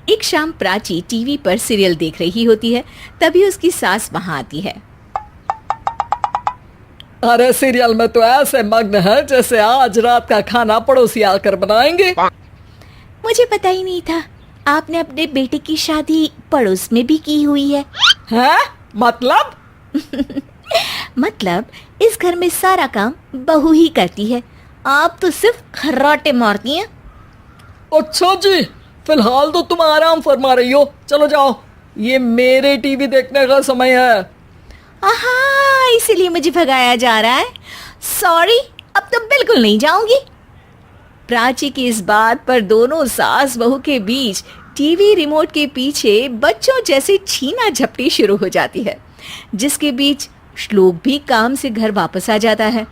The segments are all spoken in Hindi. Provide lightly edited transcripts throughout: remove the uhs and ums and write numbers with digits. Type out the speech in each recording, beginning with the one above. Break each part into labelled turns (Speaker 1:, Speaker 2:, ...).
Speaker 1: एक शाम प्राची टीवी पर सीरियल देख रही होती है। तभी उसकी सास वहां आती है।
Speaker 2: अरे सीरियल में तो ऐसे मग्न है जैसे आज रात का खाना पड़ोसी आकर बनाएंगे।
Speaker 1: मुझे पता ही नहीं था आपने अपने बेटे की शादी पड़ोस में भी की हुई है।
Speaker 2: हैं? मतलब?
Speaker 1: मतलब इस घर में सारा काम बहू ही करती है, आप तो सिर्फ खर्राटे मारती हैं।
Speaker 2: अच्छा जी, फिलहाल तो तुम आराम फरमा रही हो, चलो जाओ, ये मेरे टीवी देखने का समय है।
Speaker 1: आहा, इसीलिए मुझे भगाया जा रहा है। सॉरी, अब तो बिल्कुल नहीं जाऊंगी। प्राची की इस बात पर दोनों सास बहू के बीच टीवी रिमोट के पीछे बच्चों जैसे छीना झपटी शुरू हो जाती है, जिसके बीच श्लोक भी काम से घर वापस आ जाता है।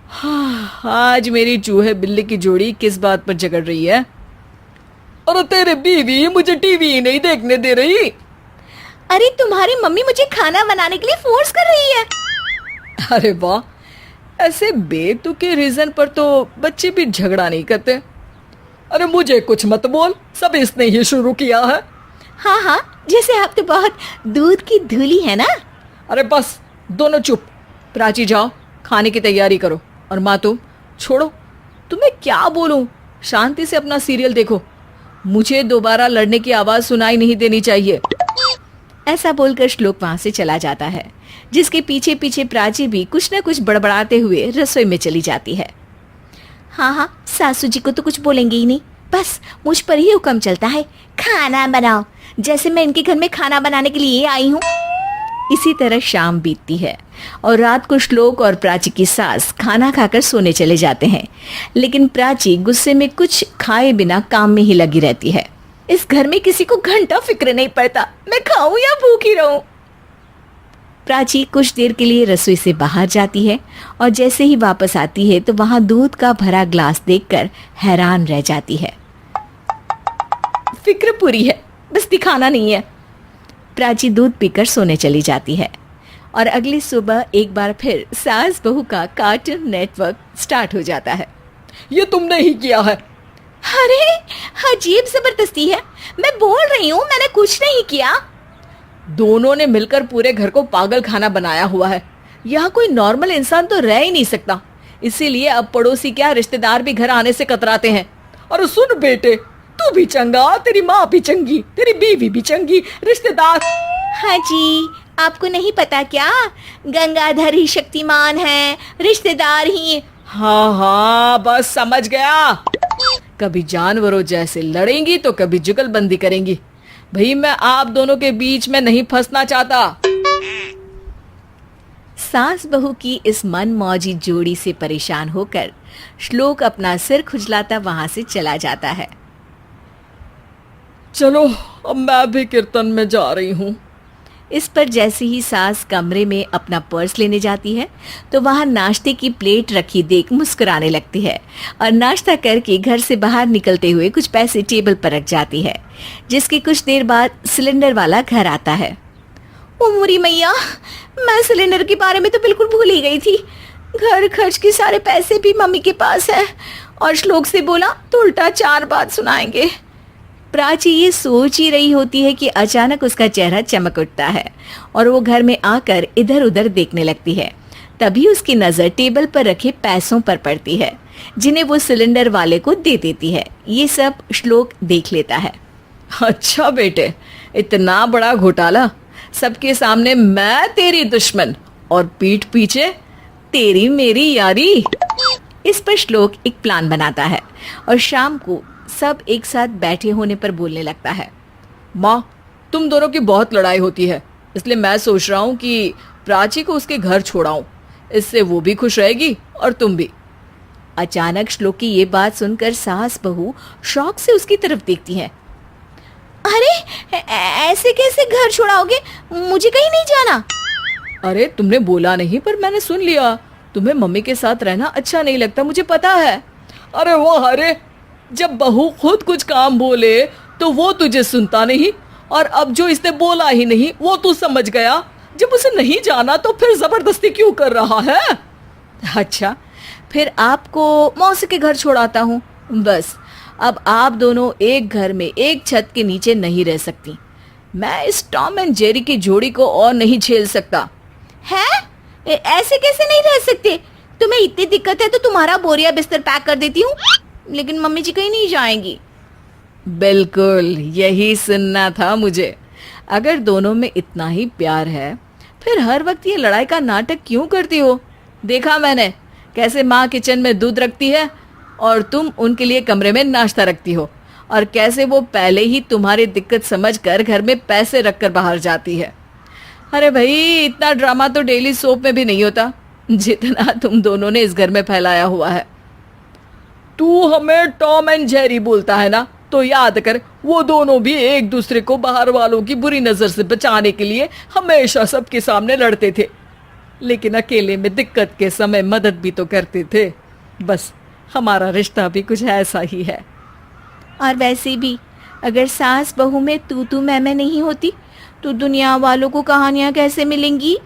Speaker 2: हाँ, आज मेरी चूहे बिल्ली की जोड़ी किस बात पर झगड़ रही है? अरे तेरे बीवी मुझे टीवी ही नहीं देखने दे रही।
Speaker 1: अरे तुम्हारी मम्मी मुझे खाना बनाने के लिए फोर्स कर रही है।
Speaker 2: अरे वाह, ऐसे बेतुके रीजन पर तो बच्चे भी झगड़ा नहीं करते। अरे मुझे कुछ मत बोल, सब इसने ही शुरू किया है।
Speaker 1: हाँ हाँ, जैसे आप तो बहुत दूध की धूली है ना।
Speaker 2: अरे बस, दोनों चुप। प्राची जाओ, खाने की तैयारी करो। और माँ तुम छोड़ो, तुम्हें क्या बोलूं, शांति से अपना सीरियल देखो, मुझे दोबारा लड़ने की आवाज सुनाई नहीं देनी चाहिए।
Speaker 1: ऐसा बोलकर श्लोक वहां से चला जाता है, जिसके पीछे पीछे प्राची भी कुछ न कुछ बड़बड़ाते हुए रसोई में चली जाती है। हाँ हाँ, सासू जी को तो कुछ बोलेंगे ही नहीं, बस मुझ पर ही हुक्म चलता है, खाना बनाओ, जैसे मैं इनके घर में खाना बनाने के लिए आई हूँ। इसी तरह शाम बीतती है और रात को श्लोक और प्राची की सास खाना खाकर सोने चले जाते हैं, लेकिन प्राची गुस्से में कुछ खाए बिना काम में ही लगी रहती है। इस घर में किसी को घंटा फिक्र नहीं पड़ता मैं खाऊं या भूखी रहूं। प्राची कुछ देर के लिए रसोई से बाहर जाती है और जैसे ही वापस आती है तो वहां दूध का भरा ग्लास देखकर हैरान रह जाती है। फिक्र पूरी है, बस दिखाना नहीं है। प्राची दूध पीकर सोने चली जाती है और अगली सुबह एक बार फिर सास बहू का कार्टून नेटवर्क स्टार्ट हो जाता है।
Speaker 2: ये तुमने ही किया है।
Speaker 1: अरे अजीब जबरदस्ती है, मैं बोल रही हूँ मैंने कुछ नहीं किया।
Speaker 2: दोनों ने मिलकर पूरे घर को पागल खाना बनाया हुआ है। यहाँ कोई नॉर्मल इंसान तो रह ही नहीं सकता, इसीलिए अब पड़ोसी क्या रिश्तेदार भी घर आने से कतराते हैं। और सुन बेटे, तू भी चंगा, तेरी माँ भी चंगी, तेरी बीवी भी चंगी, रिश्तेदार।
Speaker 1: हाँ जी, आपको नहीं पता क्या, गंगाधर ही शक्तिमान है, रिश्तेदार ही।
Speaker 2: हाँ हाँ, बस समझ गया। कभी जानवरों जैसे लड़ेंगी तो कभी जुगलबंदी करेंगी। भाई मैं आप दोनों के बीच में नहीं फंसना चाहता।
Speaker 1: सास बहू की इस मन मौजी जोड़ी से परेशान होकर श्लोक अपना सिर खुजलाता वहां से चला जाता है।
Speaker 2: चलो अब मैं भी कीर्तन में जा रही हूँ।
Speaker 1: इस पर जैसे ही सास कमरे में अपना पर्स लेने जाती है तो वहां नाश्ते की प्लेट रखी देख मुस्कुराने लगती है और नाश्ता करके घर से बाहर निकलते हुए कुछ पैसे टेबल पर रख जाती है, जिसके कुछ देर बाद सिलेंडर वाला घर आता है। ओ मुरी मैया, मैं सिलेंडर के बारे में तो बिल्कुल भूल ही गई थी। घर खर्च के सारे पैसे भी मम्मी के पास है और श्लोक से बोला तो उल्टा 4 बात सुनाएंगे। प्राची ये सोच ही रही होती है कि अचानक उसका चेहरा चमक उठता है और वो घर में आकर इधर उधर देखने लगती है। तभी उसकी नजर टेबल पर रखे पैसों पर पड़ती है, जिन्हें वो सिलेंडर वाले को दे देती है। ये सब श्लोक देख लेता है।
Speaker 2: अच्छा बेटे, इतना बड़ा घोटाला, सबके सामने मैं तेरी दुश्मन और पीठ पीछे तेरी मेरी यारी। इस पर श्लोक एक प्लान बनाता है और शाम को सब एक साथ बैठे होने पर बोलने लगता है। माँ, तुम दोनों की बहुत लड़ाई होती है, इसलिए मैं सोच रहा हूँ कि प्राची को उसके घर छोड़ाऊं, इससे वो भी खुश रहेगी और तुम भी।
Speaker 1: अचानक श्लोक की ये बात सुनकर सास बहू शौक से उसकी तरफ देखती हैं। अरे ऐसे कैसे घर छोड़ाओगे, मुझे कहीं नहीं जाना।
Speaker 2: अरे तुमने बोला नहीं पर मैंने सुन लिया, तुम्हें मम्मी के साथ रहना अच्छा नहीं लगता, मुझे पता है। अरे वाह, अरे जब बहू खुद कुछ काम बोले तो वो तुझे सुनता नहीं, और अब जो इसने बोला ही नहीं वो तू समझ गया। जब उसे नहीं जाना तो फिर जबरदस्ती क्यों कर रहा है?
Speaker 1: अच्छा, फिर आपको मौसी के घर छोड़ाता हूँ, बस
Speaker 2: अब आप दोनों एक घर में एक छत के नीचे नहीं रह सकती। मैं इस टॉम एंड जेरी की जोड़ी को और नहीं झेल सकता।
Speaker 1: है? ऐसे कैसे नहीं रह सकते? तुम्हें इतनी दिक्कत है तो तुम्हारा बोरिया बिस्तर पैक कर देती हूँ, लेकिन मम्मी जी कहीं नहीं जाएंगी।
Speaker 2: बिल्कुल यही सुनना था मुझे। अगर दोनों में इतना ही प्यार है फिर हर वक्त ये लड़ाई का नाटक क्यों करती हो? देखा मैंने कैसे माँ किचन में दूध रखती है और तुम उनके लिए कमरे में नाश्ता रखती हो, और कैसे वो पहले ही तुम्हारी दिक्कत समझकर घर में पैसे रखकर बाहर जाती है। अरे भाई, इतना ड्रामा तो डेली सोप में भी नहीं होता जितना तुम दोनों ने इस घर में फैलाया हुआ है। तू हमें टॉम एंड जेरी बोलता है ना, तो याद कर वो दोनों भी एक दूसरे को बाहर वालों की बुरी नजर से बचाने के लिए हमेशा सबके सामने लड़ते थे, लेकिन अकेले में दिक्कत के समय मदद भी तो करते थे। बस हमारा रिश्ता भी कुछ ऐसा ही है।
Speaker 1: और वैसे भी अगर सास बहू में तू मैं नहीं होती तो दुनिया वालों को कहानियां कैसे मिलेंगी?